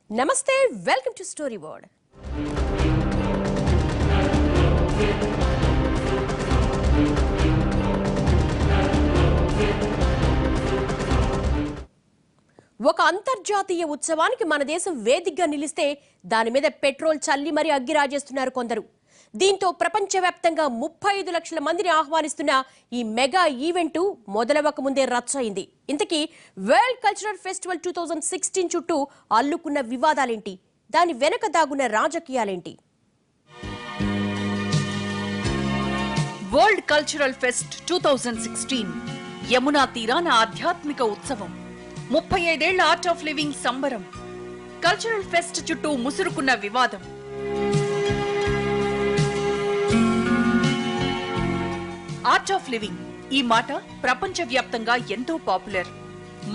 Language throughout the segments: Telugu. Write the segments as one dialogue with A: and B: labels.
A: Namaste, welcome to Storyboard. ఒక అంతర్జాతీయ ఉత్సవానికి మన దేశం వేదికగా నిలిస్తే దాని మీద పెట్రోల్ చల్లి మరి అగ్గి రాజేస్తున్నారు కొందరు. దీంతో ప్రపంచవ్యాప్తంగా 35 లక్షల మందిని ఆహ్వానిస్తున్న ఈ మెగా ఈవెంట్ మొదలవక ముందే రచ్చయింది. ఇంతకీ వరల్డ్ కల్చరల్ ఫెస్టివల్ 2016 చుట్టూ అల్లుకున్న వివాదాలేంటి, దాని వెనక దాగున్న రాజకీయాలేంటి?
B: వరల్డ్ కల్చరల్ ఫెస్ట్ 2016 యమునా తీరాన ఆధ్యాత్మిక ఉత్సవం. 35 ఏళ్ల ఆర్ట్ ఆఫ్ లివింగ్ సంబరం. కల్చరల్ ఫెస్ట్ చుట్టూ ముసురుకున్న వివాదం. ఆర్ట్ ఆఫ్ లివింగ్ ఈ మాట ప్రపంచవ్యాప్తంగా ఎంతో పాపులర్.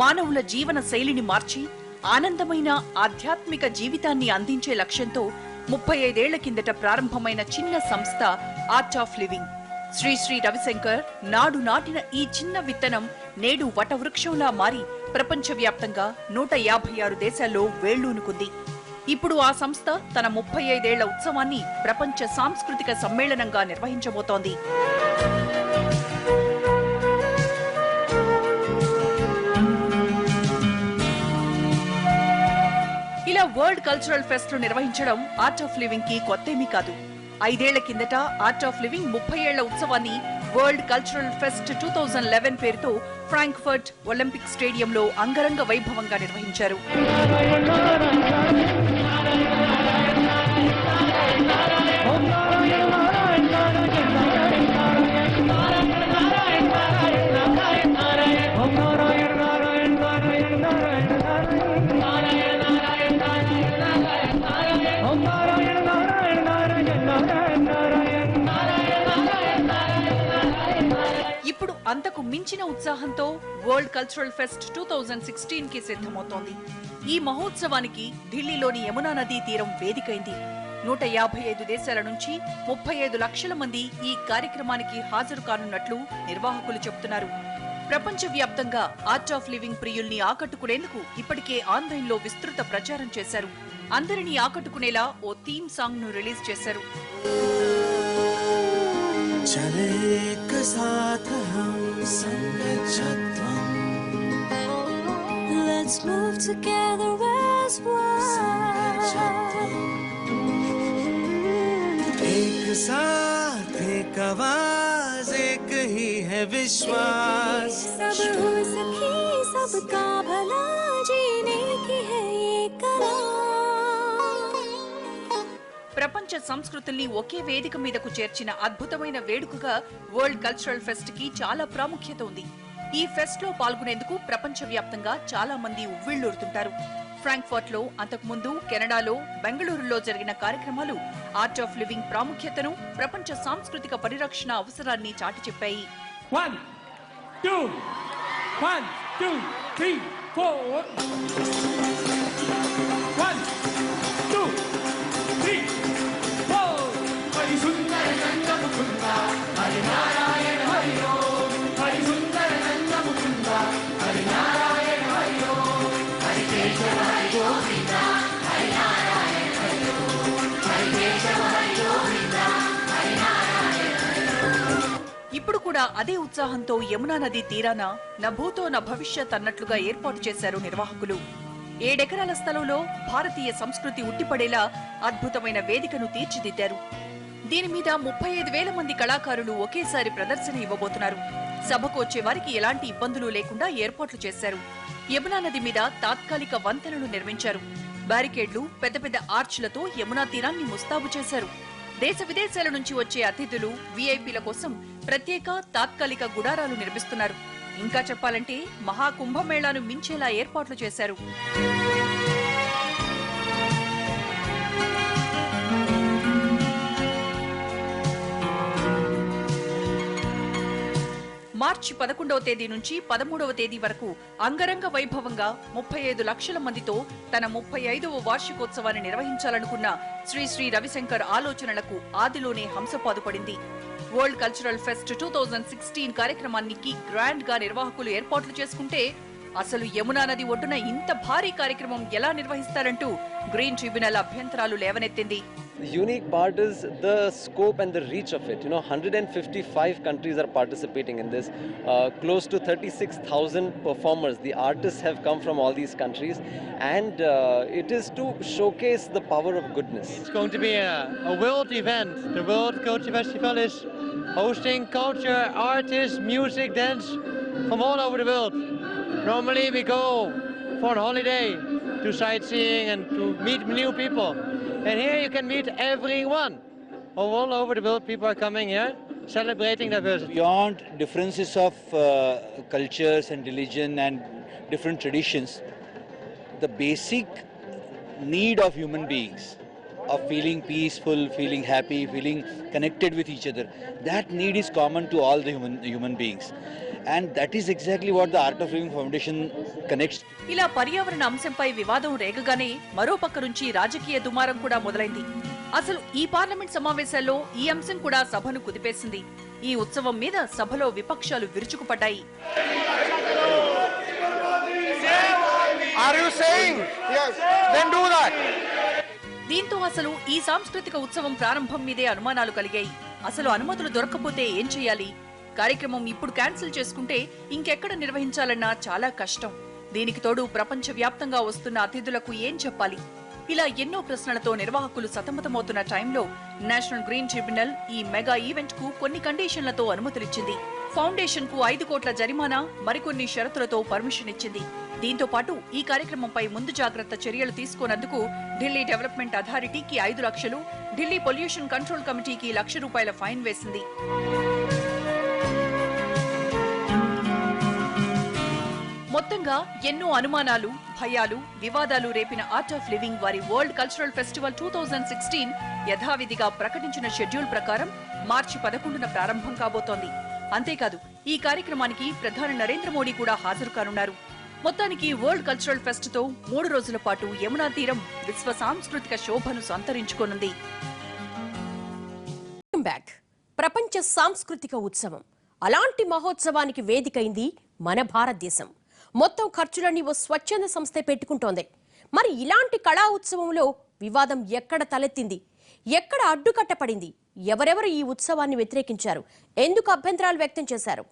B: మానవుల జీవన శైలిని మార్చి ఆనందమైన ఆధ్యాత్మిక జీవితాన్ని అందించే లక్ష్యంతో 35 ఏళ్ల కిందట ప్రారంభమైన చిన్న సంస్థ art of living. Sri Sri Ravishankar నాడు నాటిన ఈ చిన్న విత్తనం నేడు వటవృక్షంలా మారి ప్రపంచవ్యాప్తంగా 156 దేశాల్లో వేళ్లూనుకుంది. ఇప్పుడు ఆ సంస్థ తన 35 ఏళ్ల ఉత్సవాన్ని ప్రపంచ సాంస్కృతిక సమ్మేళనంగా నిర్వహించబోతోంది. ఇలా వరల్డ్ కల్చరల్ ఫెస్ట్ నిర్వహించడం ఆర్ట్ ఆఫ్ లివింగ్ కి కొత్తేమీ కాదు. 5 ఏళ్ల కిందట ఆర్ట్ ఆఫ్ లివింగ్ 30 ఏళ్ల ఉత్సవాన్ని వరల్డ్ కల్చరల్ ఫెస్ట్ 2011 పేరుతో ఫ్రాంక్ఫర్ట్ ఒలింపిక్ స్టేడియంలో అంగరంగ వైభవంగా నిర్వహించారు. ఇప్పుడు అంతకు మించిన ఉత్సాహంతో వరల్డ్ కల్చరల్ ఫెస్ట్ 2016 కి సిద్ధమవుతోంది. ఈ మహోత్సవానికి ఢిల్లీలోని యమునా నదీ తీరం వేదికైంది. 155 దేశాల నుంచి 35 లక్షల మంది ఈ కార్యక్రమానికి హాజరు కానున్నట్లు నిర్వాహకులు చెబుతున్నారు. ప్రపంచవ్యాప్తంగా ఆర్ట్ ఆఫ్ లివింగ్ ప్రియుల్ని ఆకట్టుకునేందుకు ఇప్పటికే ఆన్లైన్లో విస్తృత ప్రచారం చేశారు. అందరినీ ఆకట్టుకునేలా ఓ థీమ్ సాంగ్ ను రిలీజ్ చేశారు.
C: चले एक साथ हम संग छत्वम
D: Let's move together as one.
C: एक साथ एक आवाज एक ही है विश्वास
D: सब हो सके सबका भला जीने की है ये कला.
B: ప్రపంచ సంస్కృతుల్ని ఒకే వేదిక మీదకు చేర్చిన అద్భుతమైన వేడుకగా వరల్డ్ కల్చరల్ ఫెస్ట్ కి చాలా ప్రాముఖ్యత ఉంది. ఈ ఫెస్ట్ లో పాల్గొనేందుకు ప్రపంచవ్యాప్తంగా చాలా మంది ఉవ్విళ్లూరుతుంటారు. ఫ్రాంక్ఫర్ట్ లో, అంతకుముందు కెనడాలో, బెంగళూరులో జరిగిన కార్యక్రమాలు ఆర్ట్ ఆఫ్ లివింగ్ ప్రాముఖ్యతను, ప్రపంచ సాంస్కృతిక పరిరక్షణ అవసరాన్ని చాటి చెప్పాయి.
E: 1 2 1 2 3 4 1 2 3 4 హరి సుందర నంద ముకుంద హరి నారాయణ హరి ఓం హరి సుందర నంద ముకుంద హరి నారాయణ హరి ఓం హరి కేశవ హరి గోవింద హరి నారాయణ హరి ఓం హరి కేశవ హరి గోవింద హరి నారాయణ హరి ఓం.
B: ఇప్పుడు కూడా అదే ఉత్సాహంతో యమునా నదీ తీరాన నభూతో న భవిష్యత్ అన్నట్లుగా ఏర్పాటు చేశారు నిర్వాహకులు. 7 ఎకరాల స్థలంలో భారతీయ సంస్కృతి ఉట్టిపడేలా అద్భుతమైన వేదికను తీర్చిదిద్దారు. దీని మీద 35,000 మంది కళాకారులు ఒకేసారి ప్రదర్శన ఇవ్వబోతున్నారు. సభకు వచ్చే వారికి ఎలాంటి ఇబ్బందులు లేకుండా ఏర్పాట్లు చేశారు. యమునా నది మీద తాత్కాలిక వంతెనలు నిర్మించారు. బ్యారికేడ్లు, పెద్ద పెద్ద ఆర్చ్లతో యమునా తీరాన్ని ముస్తాబు చేశారు. దేశ విదేశాల నుంచి వచ్చే అతిథులు, వీఐపీల కోసం ప్రత్యేక తాత్కాలిక గుడారాలు నిర్మిస్తున్నారు. ఇంకా చెప్పాలంటే మహాకుంభమేళాను మించేలా ఏర్పాట్లు చేశారు. మార్చి 11వ తేదీ నుంచి 13వ తేదీ వరకు అంగరంగ వైభవంగా 35 లక్షల మందితో తన 35వ వార్షికోత్సవాన్ని నిర్వహించాలనుకున్న శ్రీ శ్రీ రవిశంకర్ ఆలోచనలకు ఆదిలోనే హంసపాదు పడింది. వరల్డ్ కల్చరల్ ఫెస్ట్ 2016 కార్యక్రమానికి గ్రాండ్ గా నిర్వాహకులు ఏర్పాట్లు చేసుకుంటే అసలు యమునా నది ఒడ్డున ఇంత భారీ కార్యక్రమం ఎలా నిర్వహిస్తారంటూ గ్రీన్ ట్రిబ్యునల్ అభ్యంతరాలు లేవనెత్తింది.
F: The unique part is the scope and the reach of it. 155 countries are participating in this. Close to 36,000 performers. The artists have come from all these countries, and it is to showcase the power of goodness.
G: It's going to be a world event. The World Culture Festival is hosting culture, artists, music, dance from all over the world. Normally we go for a holiday to sightseeing and to meet new people. And here you can meet everyone. All over the world people are coming here celebrating diversity.
H: Beyond differences of cultures and religion and different traditions, the basic need of human beings of feeling peaceful, feeling happy, feeling connected with each other, that need is common to all the human beings. And that is exactly what the Art of Living Foundation connects.
B: ఇలా పర్యావరణ అంశంపై వివాదం రేగగానే మరో పక్క నుంచి రాజకీయ దుమారం కూడా మొదలైంది. అసలు ఈ పార్లమెంట్ సమావేశాల్లో ఈ అంశం కూడా సభను కుదిపేసింది. ఈ ఉత్సవం మీద సభలో విపక్షాలు విరుచుకుపడ్డాయి. దీంతో అసలు ఈ సాంస్కృతిక ఉత్సవం ప్రారంభం మీదే అనుమానాలు కలిగాయి. అసలు అనుమతులు దొరక్కపోతే ఏం చేయాలి? కార్యక్రమం ఇప్పుడు క్యాన్సిల్ చేసుకుంటే ఇంకెక్కడ నిర్వహించాలన్నా చాలా కష్టం. దీనికి తోడు ప్రపంచ వ్యాప్తంగా వస్తున్న అతిథులకు ఏం చెప్పాలి? ఇలా ఎన్నో ప్రశ్నలతో నిర్వాహకులు సతమతమవుతున్న టైంలో నేషనల్ గ్రీన్ ట్రిబ్యునల్ ఈ మెగా ఈవెంట్ కు కొన్ని కండిషన్లతో అనుమతులిచ్చింది. ఫౌండేషన్ కు 5 కోట్ల జరిమానా, మరికొన్ని షరతులతో పర్మిషన్ ఇచ్చింది. దీంతో పాటు ఈ కార్యక్రమంపై ముందు జాగ్రత్త చర్యలు తీసుకోనందుకు ఢిల్లీ డెవలప్మెంట్ అథారిటీకి 5 లక్షలు, ఢిల్లీ పొల్యూషన్ కంట్రోల్ కమిటీకి ₹1,00,000 ఫైన్ వేసింది. మొత్తంగా ఎన్నో అనుమానాలు, భయాలు, వివాదాలు రేపిన ఆర్ట్ ఆఫ్ లివింగ్ వారి వరల్డ్ కల్చరల్ ఫెస్టివల్ 2016 యథావిధిగా ప్రకటించిన షెడ్యూల్ ప్రకారం మార్చి 11న ప్రారంభం కాబోతోంది. అంతేకాదు ఈ కార్యక్రమానికి ప్రధాని నరేంద్ర మోడీ కూడా హాజరు కానున్నారు. మొత్తానికి వరల్డ్ కల్చరల్ ఫెస్ట్ తో 3 రోజుల పాటు యమునా తీరం విశ్వ సాంస్కృతిక శోభను సంతరించుకోనుంది.
A: ప్రపంచ సాంస్కృతిక ఉత్సవం, అలాంటి మహోత్సవానికి వేదికైంది మన భారతదేశం. మొత్తం ఖర్చులన్నీ ఓ స్వచ్ఛంద సంస్థే పెట్టుకుంటోంది. మరి ఇలాంటి కళా ఉత్సవంలో వివాదం ఎక్కడ తలెత్తింది? ఎక్కడ అడ్డుకట్టపడింది? ఎవరెవరు ఈ ఉత్సవాన్ని వ్యతిరేకించారు? ఎందుకు అభ్యంతరాలు వ్యక్తం చేశారు?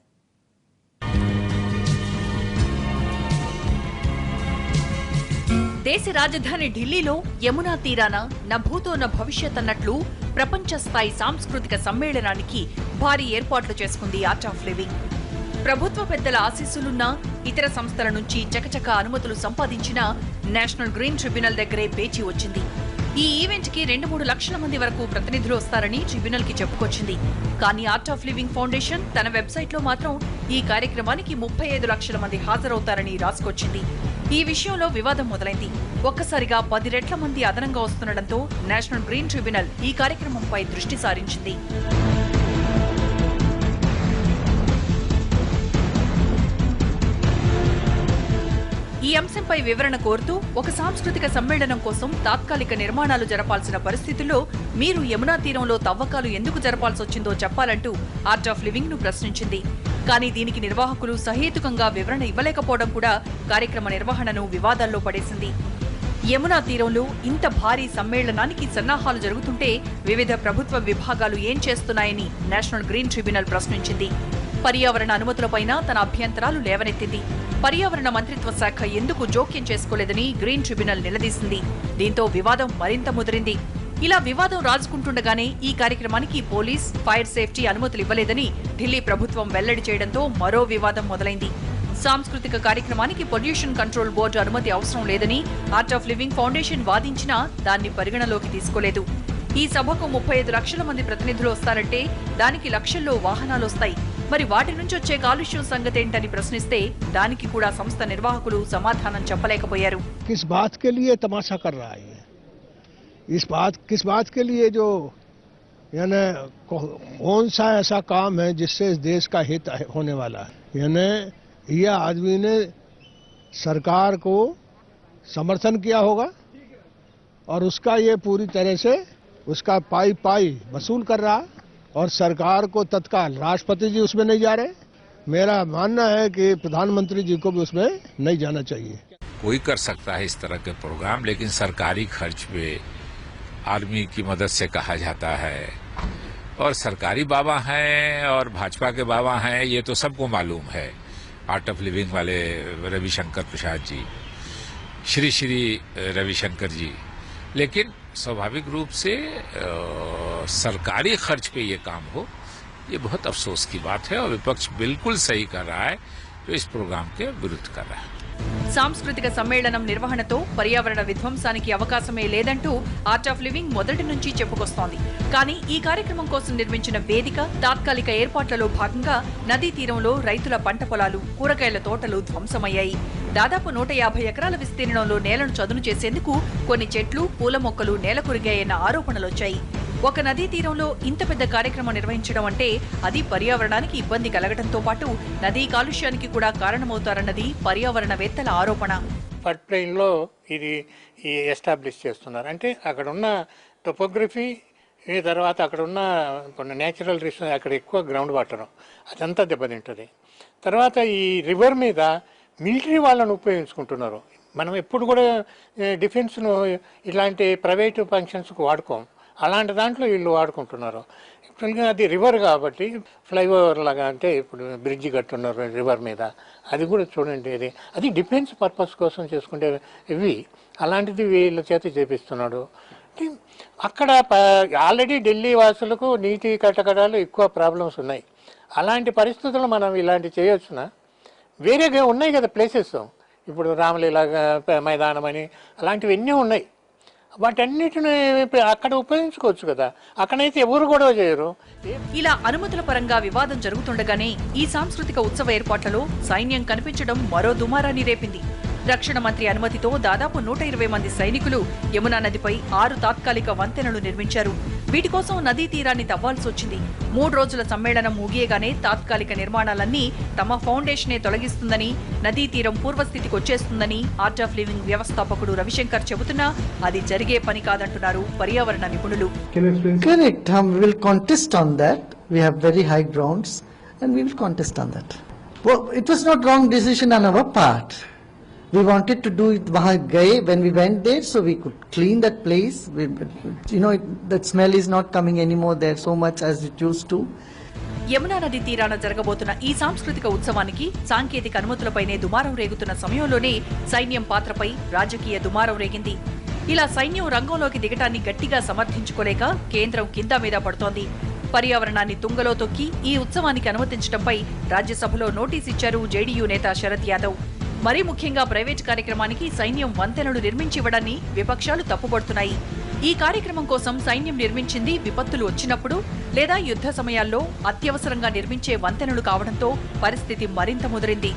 B: దేశ రాజధాని ఢిల్లీలో యమునా తీరాన నభూతో న భవిష్యత్ అన్నట్లు ప్రపంచ స్థాయి సాంస్కృతిక సమ్మేళనానికి భారీ ఏర్పాట్లు చేసుకుంది ఆర్ట్ ఆఫ్ లివింగ్. ప్రభుత్వ పెద్దల ఆశీస్సులున్నా, ఇతర సంస్థల నుంచి చకచక అనుమతులు సంపాదించిన నేషనల్ గ్రీన్ ట్రిబ్యునల్ దగ్గరే పేచి వచ్చింది. ఈ ఈవెంట్ కి 2-3 లక్షల మంది వరకు ప్రతినిధులు వస్తారని ట్రిబ్యునల్ కి చెప్పుకొచ్చింది. కానీ ఆర్ట్ ఆఫ్ లివింగ్ ఫౌండేషన్ తన వెబ్సైట్ లో మాత్రం ఈ కార్యక్రమానికి 35 లక్షల మంది హాజరవుతారని రాసుకొచ్చింది. ఈ విషయంలో వివాదం మొదలైంది. ఒక్కసారిగా 10 రెట్ల మంది అదనంగా వస్తుండటంతో నేషనల్ గ్రీన్ ట్రిబ్యునల్ ఈ కార్యక్రమంపై దృష్టి సారించింది. ఈ అంశంపై వివరణ కోరుతూ ఒక సాంస్కృతిక సమ్మేళనం కోసం తాత్కాలిక నిర్మాణాలు జరపాల్సిన పరిస్థితుల్లో మీరు యమునా తీరంలో తవ్వకాలు ఎందుకు జరపాల్సొచ్చిందో చెప్పాలంటూ ఆర్ట్ ఆఫ్ లివింగ్ ను ప్రశ్నించింది. కానీ దీనికి నిర్వాహకులు సహేతుకంగా వివరణ ఇవ్వలేకపోవడం కూడా కార్యక్రమ నిర్వహణను వివాదాల్లో పడేసింది. యమునా తీరంలో ఇంత భారీ సమ్మేళనానికి సన్నాహాలు జరుగుతుంటే వివిధ ప్రభుత్వ విభాగాలు ఏం చేస్తున్నాయని నేషనల్ గ్రీన్ ట్రిబ్యునల్ ప్రశ్నించింది. పర్యావరణ అనుమతులపైన తన అభ్యంతరాలు లేవనెత్తింది. పర్యావరణ మంత్రిత్వ శాఖ ఎందుకు జోక్యం చేసుకోలేదని గ్రీన్ ట్రిబ్యునల్ నిలదీసింది. దీంతో వివాదం మరింత ముదిరింది. ఇలా వివాదం రాజుకుంటుండగానే ఈ కార్యక్రమానికి పోలీస్, ఫైర్ సేఫ్టీ అనుమతులు ఇవ్వలేదని ఢిల్లీ ప్రభుత్వం వెల్లడి చేయడంతో మరో వివాదం మొదలైంది. సాంస్కృతిక కార్యక్రమానికి పొల్యూషన్ కంట్రోల్ బోర్డు అనుమతి అవసరం లేదని ఆర్ట్ ఆఫ్ లివింగ్ ఫౌండేషన్ వాదించినా దాన్ని పరిగణలోకి తీసుకోలేదు. ఈ సభకు 35 లక్షల మంది ప్రతినిధులు వస్తారంటే దానికి లక్షల్లో వాహనాలొస్తాయి. మరి వాటి నుంచి వచ్చే కాలుష్యం సంగతేంటని ప్రశ్నిస్తే దానికి కూడా సంస్థ నిర్వాహకులు సమాధానం చెప్పలేకపోయారు.
I: किस बात के लिए तमाशा कर रहा है? किस बात के लिए जो यानी कौन सा ऐसा काम है जिससे इस देश का हित होने वाला है? यानी यह आदमी ने सरकार को समर्थन किया होगा और उसका ये पूरी तरह से उसका पाई वसूल कर रहा, और सरकार को तत्काल राष्ट्रपति जी उसमें नहीं जा रहे, मेरा मानना है कि प्रधानमंत्री जी को भी उसमें नहीं जाना चाहिए।
J: कोई कर सकता है इस तरह के प्रोग्राम, लेकिन सरकारी खर्च पे आर्मी की मदद से कहा जाता है, और सरकारी बाबा हैं और भाजपा के बाबा हैं, ये तो सबको मालूम है। आर्ट ऑफ लिविंग वाले रविशंकर प्रसाद जी, श्री श्री रविशंकर जी, लेकिन स्वाभाविक रूप से सरकारी खर्च पे ये काम हो, ये बहुत अफसोस की बात है, और विपक्ष बिल्कुल सही कर रहा है जो इस प्रोग्राम के विरुद्ध कर रहा है।
B: సాంస్కృతిక సమ్మేళనం నిర్వహణతో పర్యావరణ విధ్వంసానికి అవకాశమే లేదంటూ ఆర్ట్ ఆఫ్ లివింగ్ మొదటి నుంచి చెప్పుకొస్తోంది. కానీ ఈ కార్యక్రమం కోసం నిర్మించిన వేదిక, తాత్కాలిక ఏర్పాట్లలో భాగంగా నదీ తీరంలో రైతుల పంట పొలాలు, కూరగాయల తోటలు ధ్వంసమయ్యాయి. దాదాపు 150 ఎకరాల విస్తీర్ణంలో నేలను చదును చేసేందుకు కొన్ని చెట్లు, పూల మొక్కలు నేలకొరిగాయన్న ఆరోపణలొచ్చాయి. ఒక నదీ తీరంలో ఇంత పెద్ద కార్యక్రమం నిర్వహించడం అంటే అది పర్యావరణానికి ఇబ్బంది కలగడంతో పాటు నదీ కాలుష్యానికి కూడా కారణమవుతారన్నది పర్యావరణవేత్తల ఆరోపణ.
K: ఫ్లడ్ ప్లెయిన్లో ఇది ఎస్టాబ్లిష్ చేస్తున్నారు అంటే అక్కడ ఉన్న టోపోగ్రఫీ, తర్వాత అక్కడ ఉన్న కొన్ని న్యాచురల్ రిసోర్స్, అక్కడ ఎక్కువ గ్రౌండ్ వాటర్, అదంతా దెబ్బతింటుంది. తర్వాత ఈ రివర్ మీద మిలిటరీ వాళ్ళను ఉపయోగించుకుంటున్నారు. మనం ఎప్పుడు కూడా డిఫెన్స్ను ఇలాంటి ప్రైవేటు ఫంక్షన్స్కి వాడుకోం, అలాంటి దాంట్లో వీళ్ళు వాడుకుంటున్నారు. యాక్చువల్గా అది రివర్ కాబట్టి ఫ్లైఓవర్ లాగా, అంటే ఇప్పుడు బ్రిడ్జి కట్టున్నారు రివర్ మీద, అది కూడా చూడండి, అది డిఫెన్స్ పర్పస్ కోసం చేసుకుంటే ఇవి, అలాంటిది వీళ్ళ చేత చేపిస్తున్నాడు. అక్కడ ఆల్రెడీ ఢిల్లీ వాసులకు నీటి కట్టకడాలు ఎక్కువ ప్రాబ్లమ్స్ ఉన్నాయి. అలాంటి పరిస్థితుల్లో మనం ఇలాంటి చేయొచ్చునా? వేరేగా ఉన్నాయి కదా ప్లేసెస్, ఇప్పుడు రామలీల మైదానం అని అలాంటివి ఎన్నో ఉన్నాయి. వాటన్నిటిని అక్కడ ఉపయోగించుకోవచ్చు కదా, అక్కడైతే ఎవరు గొడవ చేయరు.
B: ఇలా అనుమతుల పరంగా వివాదం జరుగుతుండగానే ఈ సాంస్కృతిక ఉత్సవ ఏర్పాట్లలో సైన్యం కనిపించడం మరో దుమారాన్ని రేపింది. రక్షణ మంత్రి అనుమతితో దాదాపు 120 మంది సైనికులు యమునా నదిపై 6 తాత్కాలిక వంతెనలు నిర్మించారు. వీటి కోసం నదీ తీరాన్ని తవ్వాల్సొచ్చింది. 3 రోజుల సమ్మేళనం ముగియగానే తాత్కాలిక నిర్మాణాలన్నీ తమ ఫౌండేషనే తొలగిస్తుందని, నదీ తీరం పూర్వస్థితికి వచ్చేస్తుందని ఆర్ట్ ఆఫ్ లివింగ్ వ్యవస్థాపకుడు రవిశంకర్ చెబుతున్నా అది జరిగే పని కాదంటున్నారు పర్యావరణ నిపుణులు.
L: Correct. We will contest on that. We have very high grounds and we will contest on that. Well, it was not wrong decision on our part. We wanted to do it when we went there, so we could clean that place. That smell is not coming anymore there so much as it used to.
B: Yamuna నది తీరాన జరగబోతున్న ఈ సాంస్కృతిక ఉత్సవానికి సాంకేతిక అనుమతులపైనే దుమారం రేగుతున్న సమయంలోనే సైన్యం పాత్రపై రాజకీయ దుమారం రేగింది. ఇలా సైన్యం రంగంలోకి దిగటాన్ని గట్టిగా సమర్థించుకోలేక కేంద్రం కింద మీద పడుతోంది. పర్యావరణాన్ని తుంగలో తొక్కి ఈ ఉత్సవానికి అనుమతించడంపై రాజ్యసభలో నోటీస్ ఇచ్చారు జేడీయూ నేత శరద్ యాదవ్. మరీ ముఖ్యంగా ప్రైవేట్ కార్యక్రమానికి సైన్యం వంతెనలు నిర్మించివ్వడాన్ని విపక్షాలు తప్పుపడుతున్నాయి. ఈ కార్యక్రమం కోసం సైన్యం నిర్మించింది విపత్తులు వచ్చినప్పుడు లేదా యుద్ధ సమయాల్లో అత్యవసరంగా నిర్మించే వంతెనలు కావడంతో పరిస్థితి మరింత ముదిరింది.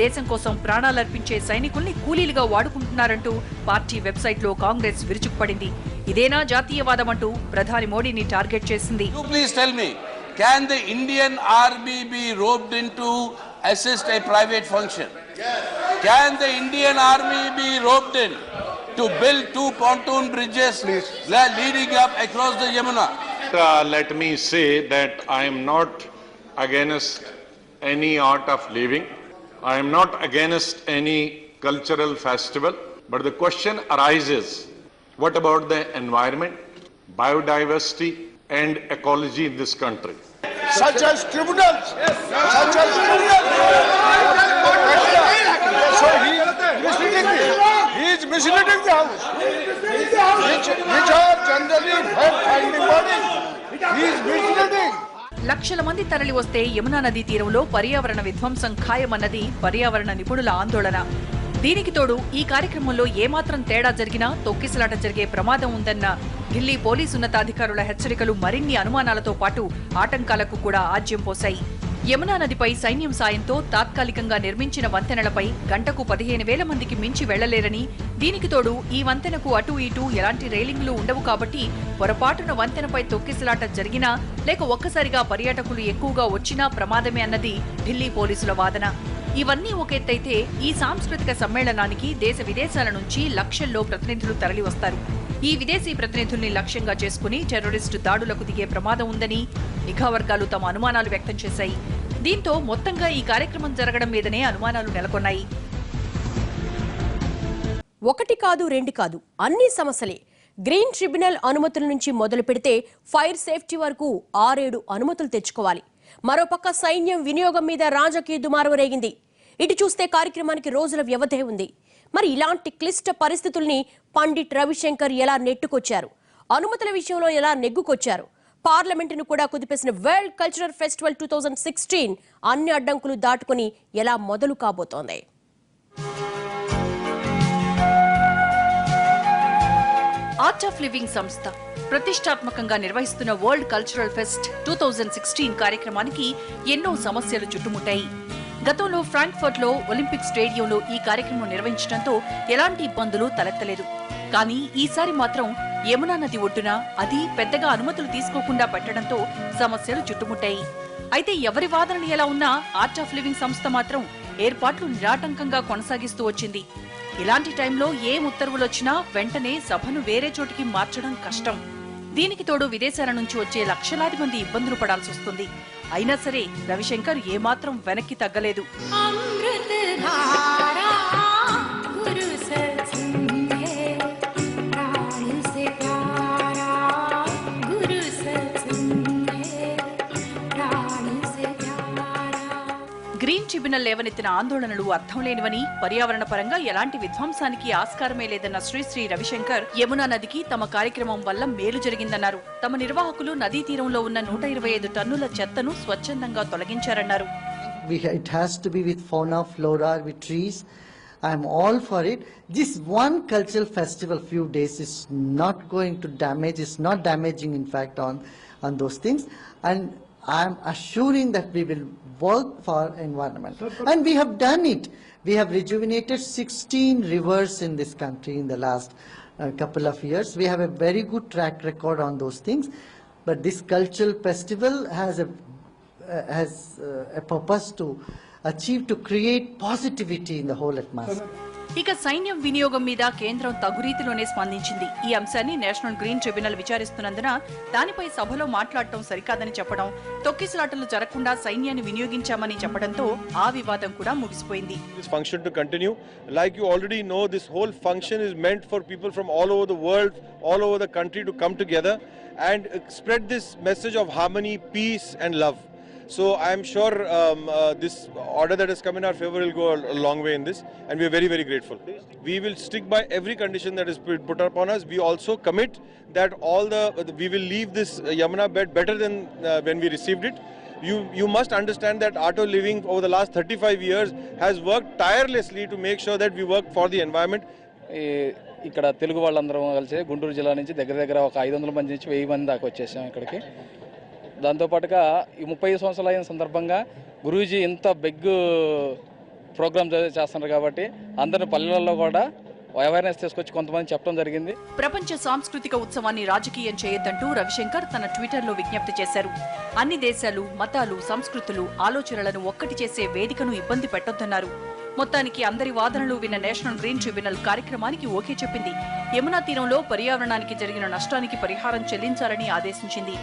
B: దేశం కోసం ప్రాణాలర్పించే సైనికుల్ని కూలీలుగా వాడుకుంటున్నారంటూ పార్టీ వెబ్సైట్లో కాంగ్రెస్ విరుచుకుపడింది. ఇదేనా జాతీయవాదమంటూ ప్రధాని మోడీని టార్గెట్ చేసింది.
M: Can the Indian Army be roped in to assist a private function? Can the Indian Army be roped in to build 2 pontoon bridges leading up across the Yamuna?
N: Let me say that I am not against any art of living. I am not against any cultural festival. But the question arises, what about the environment, biodiversity and ecology in this country?
O: Such as tribunals. Such as tribunals. So he is misleading the house, which are generally fact-finding bodies. He is misleading.
B: లక్షల మంది తరలి వస్తే యమునా నదీ తీరంలో పర్యావరణ విధ్వంసం ఖాయమన్నది పర్యావరణ నిపుణుల ఆందోళన. దీనికి తోడు ఈ కార్యక్రమంలో ఏమాత్రం తేడా జరిగినా తొక్కిసలాట జరిగే ప్రమాదం ఉందన్న ఢిల్లీ పోలీసు ఉన్నతాధికారుల హెచ్చరికలు మరిన్ని అనుమానాలతో పాటు ఆటంకాలకు కూడా ఆజ్యం పోశాయి. యమునా నదిపై సైన్యం సాయంతో తాత్కాలికంగా నిర్మించిన వంతెనలపై గంటకు 15,000 మందికి మించి వెళ్లలేరని, దీనికి తోడు ఈ వంతెనకు అటూ ఇటూ ఎలాంటి రైలింగ్లు ఉండవు కాబట్టి పొరపాటున వంతెనపై తొక్కిసలాట జరిగినా లేక ఒక్కసారిగా పర్యాటకులు ఎక్కువగా వచ్చినా ప్రమాదమే అన్నది ఢిల్లీ పోలీసుల వాదన. ఇవన్నీ ఒక ఎత్తైతే ఈ సాంస్కృతిక సమ్మేళనానికి దేశ విదేశాల నుంచి లక్షల్లో ప్రతినిధులు తరలివస్తారు. ఈ విదేశీ ప్రతినిధుల్ని లక్ష్యంగా చేసుకుని టెర్రరిస్టు దాడులకు దిగే ప్రమాదం ఉందని నిఘా వర్గాలు తమ అనుమానాలు వ్యక్తం చేశాయి. దీంతో మొత్తంగా ఈ కార్యక్రమం జరగడం మీదనే అనుమానాలు నెలకొన్నాయి.
A: ఒకటి కాదు రెండు కాదు అన్ని సమస్యలే. గ్రీన్ ట్రిబ్యునల్ అనుమతుల నుంచి మొదలు పెడితే ఫైర్ సేఫ్టీ వరకు 6-7 అనుమతులు తెచ్చుకోవాలి. మరోపక్క సైన్యం వినియోగం మీద రాజకీయ దుమారం రేగింది. ఇటు చూస్తే కార్యక్రమానికి రోజుల వ్యవధి ఉంది. మరి ఇలాంటి క్లిష్ట పరిస్థితుల్ని పండిట్ రవిశంకర్ ఎలా నెట్టుకొచ్చారు, అనుమతుల విషయంలో ఎలా నెగ్గుకొచ్చారు, పార్లమెంటును కూడా కుదిపేసిన వరల్డ్ కల్చరల్ ఫెస్టివల్ 2016 అన్ని అడ్డంకులు దాటుకుని ఎలా మొదలు కాబోతోంది?
B: ఆర్ట్ ఆఫ్ లివింగ్ సంస్థ ప్రతిష్టాత్మకంగా నిర్వహిస్తున్న వరల్డ్ కల్చరల్ ఫెస్ట్ 2016 కార్యక్రమానికి ఎన్నో సమస్యలు చుట్టుముట్టాయి. గతంలో ఫ్రాంక్ఫర్ట్ లో ఒలింపిక్ స్టేడియంలో ఈ కార్యక్రమం నిర్వహించడంతో ఎలాంటి ఇబ్బందులు తలెత్తలేదు. కానీ ఈసారి మాత్రం యమునా నది ఒడ్డున అది పెద్దగా అనుమతులు తీసుకోకుండా పెట్టడంతో సమస్యలు చుట్టుముట్టాయి. అయితే ఎవరి వాదనలు ఎలా ఉన్నా ఆర్ట్ ఆఫ్ లివింగ్ సంస్థ మాత్రం ఏర్పాట్లు నిరాటంకంగా కొనసాగిస్తూ వచ్చింది. ఇలాంటి టైంలో ఏం ఉత్తర్వులొచ్చినా వెంటనే సభను వేరే చోటికి మార్చడం కష్టం. దీనికి తోడు విదేశాల నుంచి వచ్చే లక్షలాది మంది ఇబ్బందులు పడాల్సి వస్తుంది. అయినా సరే రవిశంకర్ ఏమాత్రం వెనక్కి తగ్గలేదు. గ్రీన్ ట్రిబ్యునల్ లేవనెత్తిన ఆందోళనలు అర్థం లేనివని, పర్యావరణ పరంగా ఎలాంటి విధ్వంసానికి ఆస్కారమే లేదన్న శ్రీ రవిశంకర్ యమునా నదికి తమ కార్యక్రమం వల్ల మేలు జరిగిందన్నారు. తమ నిర్వాహకులు నదీ తీరంలో ఉన్న 125 టన్నుల చెత్తను స్వచ్ఛందంగా తొలగించారన్నారు.
L: It has to be with fauna, flora, with trees. I'm all for it. This one cultural festival, few days, is not going to damage. It's not damaging, in fact, on those things. And I'm assuring that we will work for environment. And we have done it. We have rejuvenated 16 rivers in this country in the last couple of years. We have a very good track record on those things. But this cultural festival has a purpose to achieve, to create positivity in the whole atmosphere.
B: ఇక సైన్యం వినియోగం మీద కేంద్రం తగురీతిలోనే స్పందించింది. ఈ అంశాన్ని నేషనల్ గ్రీన్ ట్రిబ్యునల్ విచారిస్తున్నందున దానిపై సభలో మాట్లాడటం సరికాదని చెప్పడం, తొక్కిసలాటలు జరగకుండా సైన్యాన్ని వినియోగించామని చెప్పడంతో ఆ వివాదం కూడా ముగిసిపోయింది.
P: This function to continue, like you already know, this whole function is meant for people from all over the world, all over the country to come together and spread this message of harmony, peace and love. So I am sure this order that has come in our favor will go a long way in this, and we are very, very grateful. We will stick by every condition that is put upon us. We also commit that we will leave this Yamuna bed better than when we received it. You must understand that Art of Living over the last 35 years has worked tirelessly to make sure that we work for the environment.
Q: ఇక్కడ తెలుగు వాళ్ళందరం కలిసి గుంటూరు జిల్లా నుంచి దగ్గర ఒక 500 మంది నుంచి 1000 మంది దాకా వచ్చేసాం ఇక్కడికి. దాంతోపాటుగా ఈ 35 సంవత్సరాలు అయిన సందర్భంగా గురూజీ ఇంత బిగ్ ప్రోగ్రామ్ చేస్తున్నారు కాబట్టి అందరి పల్లెల్లో కూడా అవేర్నెస్ తీసుకొచ్చి కొంతమంది చెప్పడం జరిగింది.
B: ప్రపంచ సాంస్కృతిక ఉత్సవాన్ని రాజకీయం చేయొద్దంటూ రవిశంకర్ తన ట్విట్టర్లో విజ్ఞప్తి చేశారు. అన్ని దేశాలు, మతాలు, సంస్కృతులు, ఆలోచనలను ఒక్కటి చేసే వేదికను ఇబ్బంది పెట్టొద్దన్నారు. మొత్తానికి అందరి వాదనలు విన్న నేషనల్ గ్రీన్ ట్రిబ్యునల్ కార్యక్రమానికి ఓకే చెప్పింది. యమునా తీరంలో పర్యావరణానికి జరిగిన నష్టానికి పరిహారం చెల్లించాలని ఆదేశించింది.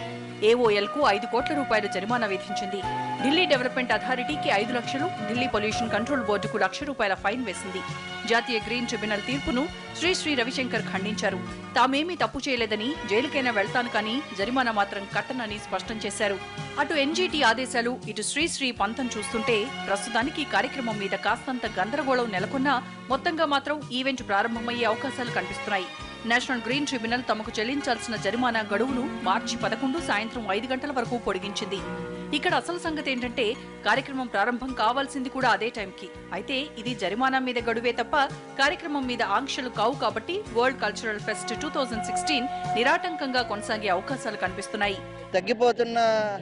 B: AOL కు 5 కోట్ల రూపాయల జరిమానా విధించింది. ఢిల్లీ డెవలప్మెంట్ అథారిటీకి 5 లక్షలు, ఢిల్లీ పొల్యూషన్ కంట్రోల్ బోర్డుకు 1 లక్ష రూపాయల ఫైన్ వేసింది. జాతీయ గ్రీన్ ట్రిబ్యునల్ తీర్పును శ్రీ రవిశంకర్ ఖండించారు. తామేమీ తప్పు చేయలేదని, జైలుకైనా వెళ్తాను కానీ జరిమానా మాత్రం కట్టనని స్పష్టం చేశారు. అటు NGT ఆదేశాలు, ఇటు శ్రీ పంతం చూస్తుంటే ప్రస్తుతానికి కార్యక్రమం మీద కాస్తంత గందరగోళం నెలకొన్నా మొత్తంగా మాత్రం ఈవెంట్ ప్రారంభమయ్యే అవకాశాలు కనిపిస్తున్నాయి. నేషనల్ గ్రీన్ ట్రిబ్యునల్ తమకు చెల్లించాల్సిన జరిమానా గడువును మార్చి 11 సాయంత్రం 5 గంటల వరకు పొడిగించింది. ఇక్కడ అసలు సంగతి ఏంటంటే కార్యక్రమం ప్రారంభం కావాల్సింది కూడా అదే టైంకి. అయితే ఇది జరిమానా మీద గడువే తప్ప కార్యక్రమం మీద ఆంక్షలు కావు కాబట్టి వరల్డ్ కల్చరల్ ఫెస్ట్ 2016 నిరాటంకంగా కొనసాగే అవకాశాలు కనిపిస్తున్నాయి.
R: తగ్గిపోతున్న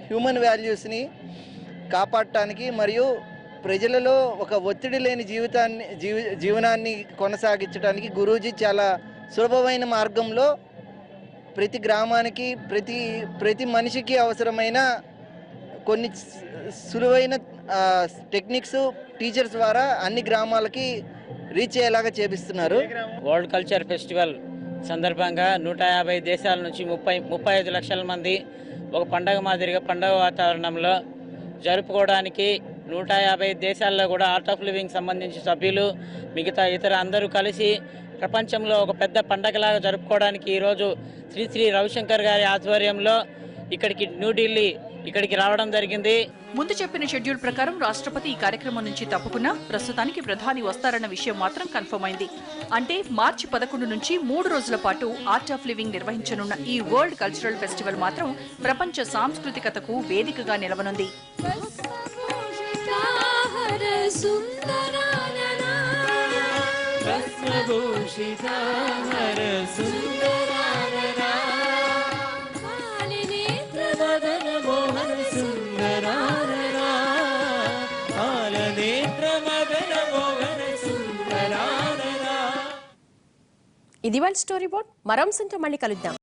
R: హ్యూమన్ వాల్యూస్ని కాపాడటానికి మరియు ప్రజలలో ఒక ఒత్తిడి లేని జీవనాన్ని కొనసాగించడానికి గురూజీ చాలా సులభమైన మార్గంలో ప్రతి గ్రామానికి ప్రతి మనిషికి అవసరమైన కొన్ని సులువైన టెక్నిక్స్ టీచర్స్ ద్వారా అన్ని గ్రామాలకి రీచ్ అయ్యేలాగా చేపిస్తున్నారు.
S: వరల్డ్ కల్చర్ ఫెస్టివల్ సందర్భంగా 150 దేశాల నుంచి 35 లక్షల మంది ఒక పండగ మాదిరిగా పండగ వాతావరణంలో జరుపుకోవడానికి 150 దేశాల్లో కూడా ఆర్ట్ ఆఫ్ లివింగ్ సంబంధించిన సభ్యులు మిగతా ఇతర అందరూ కలిసి ప్రపంచంలో ఒక పెద్ద పండగలాగా జరుపుకోవడానికి ఈరోజు శ్రీ శ్రీ రవిశంకర్ గారి ఆధ్వర్యంలో ఇక్కడికి న్యూఢిల్లీ ఇక్కడికి రావడం జరిగింది.
B: ముందు చెప్పిన షెడ్యూల్ ప్రకారం రాష్ట్రపతి ఈ కార్యక్రమం నుంచి తప్పుకున్నా ప్రస్తుతానికి ప్రధాని వస్తారన్న విషయం మాత్రం కన్ఫర్మ్ అయింది. అంటే మార్చి 11 నుంచి 3 రోజుల పాటు ఆర్ట్ ఆఫ్ లివింగ్ నిర్వహించనున్న ఈ వరల్డ్ కల్చరల్ ఫెస్టివల్ మాత్రం ప్రపంచ సాంస్కృతికతకు వేదికగా నిలవనుంది.
A: ఇది వాళ్ళ స్టోరీ బోర్డ్. మరో అంశంతో మళ్ళీ కలుద్దాం.